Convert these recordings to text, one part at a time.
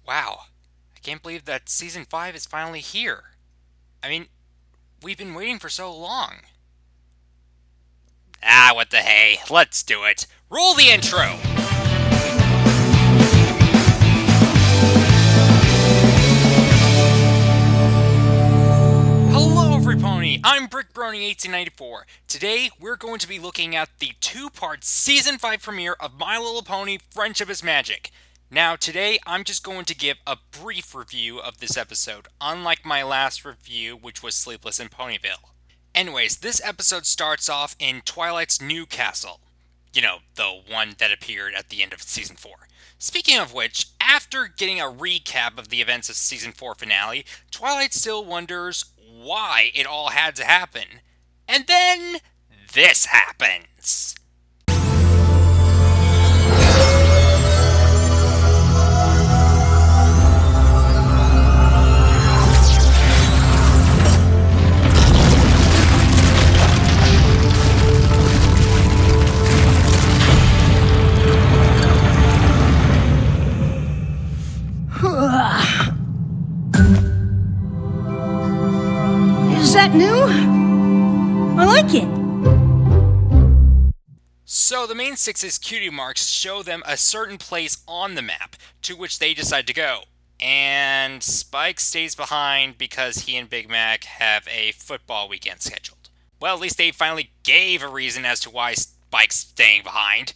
Wow, I can't believe that Season 5 is finally here. I mean, we've been waiting for so long. Ah, what the hey, let's do it. Roll the intro! Hello everypony, I'm BrickBrony1894. Today, we're going to be looking at the two-part Season 5 premiere of My Little Pony Friendship is Magic. Now, today, I'm just going to give a brief review of this episode, unlike my last review, which was Sleepless in Ponyville. Anyways, this episode starts off in Twilight's new castle. You know, the one that appeared at the end of Season 4. Speaking of which, after getting a recap of the events of Season 4 finale, Twilight still wonders why it all had to happen. And then, this happens! Is that new? I like it. So the main six's cutie marks show them a certain place on the map, to which they decide to go. And Spike stays behind because he and Big Mac have a football weekend scheduled. Well, at least they finally gave a reason as to why Spike's staying behind.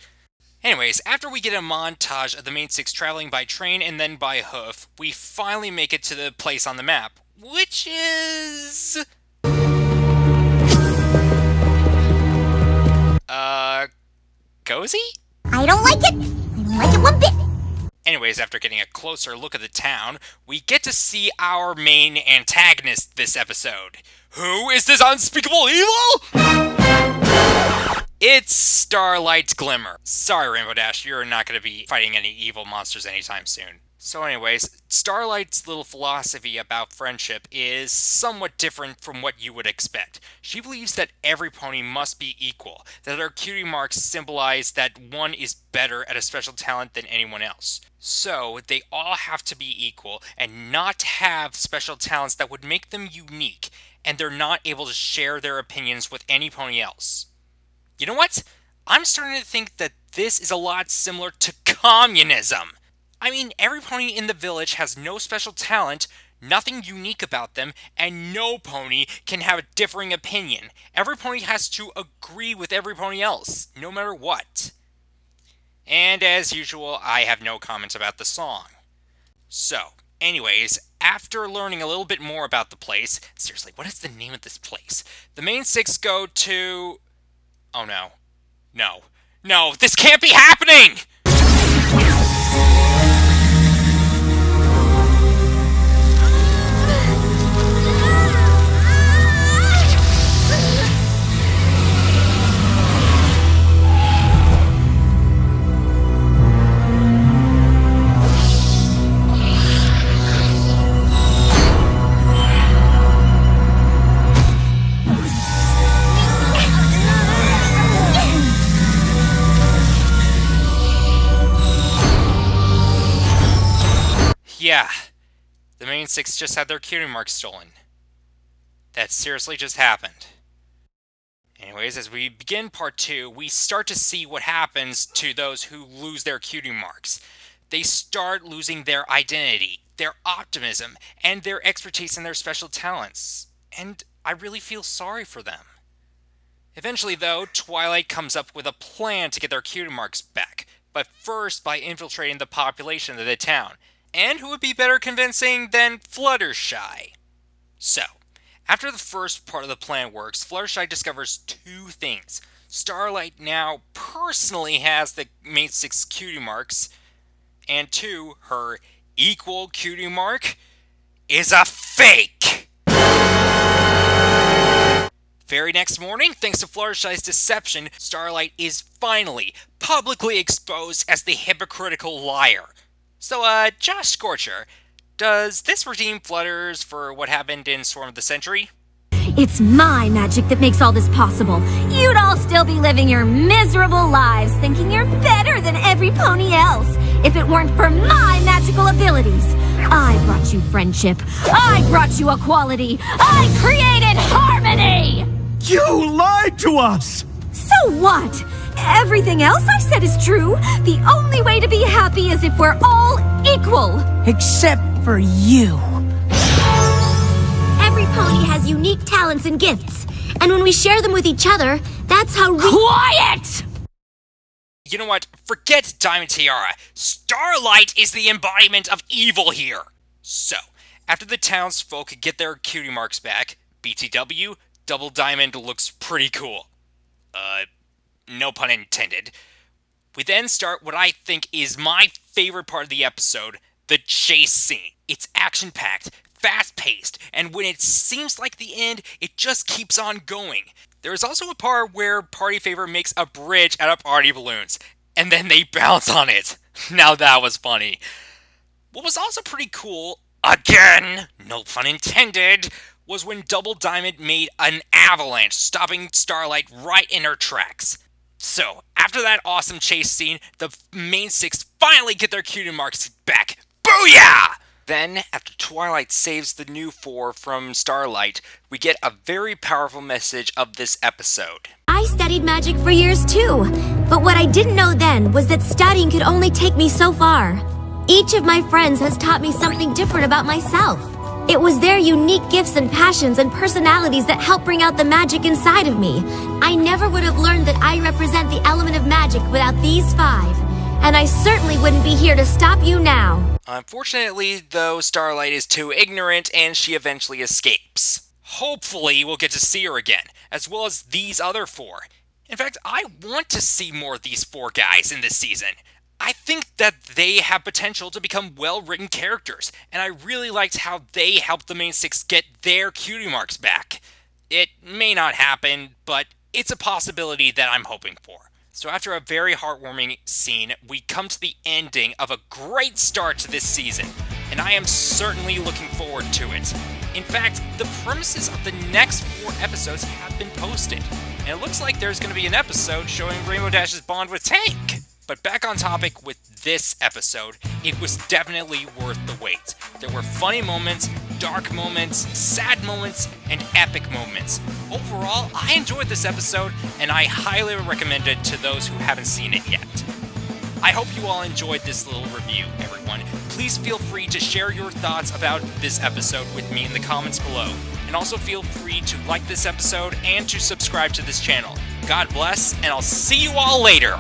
Anyways, after we get a montage of the main six traveling by train and then by hoof, we finally make it to the place on the map, which is... cozy? I don't like it. I don't like it one bit. Anyways, after getting a closer look at the town, we get to see our main antagonist this episode. Who is this unspeakable evil? It's Starlight's Glimmer. Sorry, Rainbow Dash, you're not going to be fighting any evil monsters anytime soon. So anyways, Starlight's little philosophy about friendship is somewhat different from what you would expect. She believes that every pony must be equal, that her cutie marks symbolize that one is better at a special talent than anyone else. So, they all have to be equal and not have special talents that would make them unique, and they're not able to share their opinions with any pony else. You know what? I'm starting to think that this is a lot similar to communism. I mean, every pony in the village has no special talent, nothing unique about them, and no pony can have a differing opinion. Every pony has to agree with every pony else, no matter what. And as usual, I have no comments about the song. So, anyways, after learning a little bit more about the place, seriously, what is the name of this place? The main six go to... Oh no. No, this can't be happening! Yeah, the main six just had their cutie marks stolen. That seriously just happened. Anyways, as we begin part 2, we start to see what happens to those who lose their cutie marks. They start losing their identity, their optimism, and their expertise in their special talents. And I really feel sorry for them. Eventually, though, Twilight comes up with a plan to get their cutie marks back, but first by infiltrating the population of the town. And who would be better convincing than Fluttershy? So, after the first part of the plan works, Fluttershy discovers two things. Starlight now personally has the main six cutie marks, and 2, her equal cutie mark is a fake! Very next morning, thanks to Fluttershy's deception, Starlight is finally publicly exposed as the hypocritical liar. So, Josh Scorcher, does this redeem Flutters for what happened in Storm of the Century? It's my magic that makes all this possible. You'd all still be living your miserable lives thinking you're better than every pony else if it weren't for my magical abilities. you friendship. I brought you equality. I created harmony! You lied to us! So what? Everything else I said is true. The only way to be happy is if we're all equal. Except for you. Every pony has unique talents and gifts. And when we share them with each other, that's how Quiet! You know what? Forget Diamond Tiara. Starlight is the embodiment of evil here. So, after the townsfolk get their cutie marks back, BTW, Double Diamond looks pretty cool. No pun intended. We then start what I think is my favorite part of the episode, the chase scene. It's action-packed, fast-paced, and when it seems like the end, it just keeps on going. There is also a part where Party Favor makes a bridge out of party balloons, and then they bounce on it. Now that was funny. What was also pretty cool, again, no pun intended, was when Double Diamond made an avalanche, stopping Starlight right in her tracks. So, after that awesome chase scene, the main six finally get their cutie marks back. Booyah! Then, after Twilight saves the new four from Starlight, we get a very powerful message of this episode. I studied magic for years too, but what I didn't know then was that studying could only take me so far. Each of my friends has taught me something different about myself. It was their unique gifts and passions and personalities that helped bring out the magic inside of me. I never would have learned that I represent the element of magic without these five, and I certainly wouldn't be here to stop you now. Unfortunately, though, Starlight is too ignorant and she eventually escapes. Hopefully, we'll get to see her again, as well as these other four. In fact, I want to see more of these four guys in this season. I think that they have potential to become well-written characters, and I really liked how they helped the main six get their cutie marks back. It may not happen, but it's a possibility that I'm hoping for. So after a very heartwarming scene, we come to the ending of a great start to this season, and I am certainly looking forward to it. In fact, the premises of the next 4 episodes have been posted, and it looks like there's going to be an episode showing Rainbow Dash's bond with Tank. But back on topic with this episode, it was definitely worth the wait. There were funny moments, dark moments, sad moments, and epic moments. Overall, I enjoyed this episode, and I highly recommend it to those who haven't seen it yet. I hope you all enjoyed this little review, everyone. Please feel free to share your thoughts about this episode with me in the comments below. And also feel free to like this episode and to subscribe to this channel. God bless, and I'll see you all later!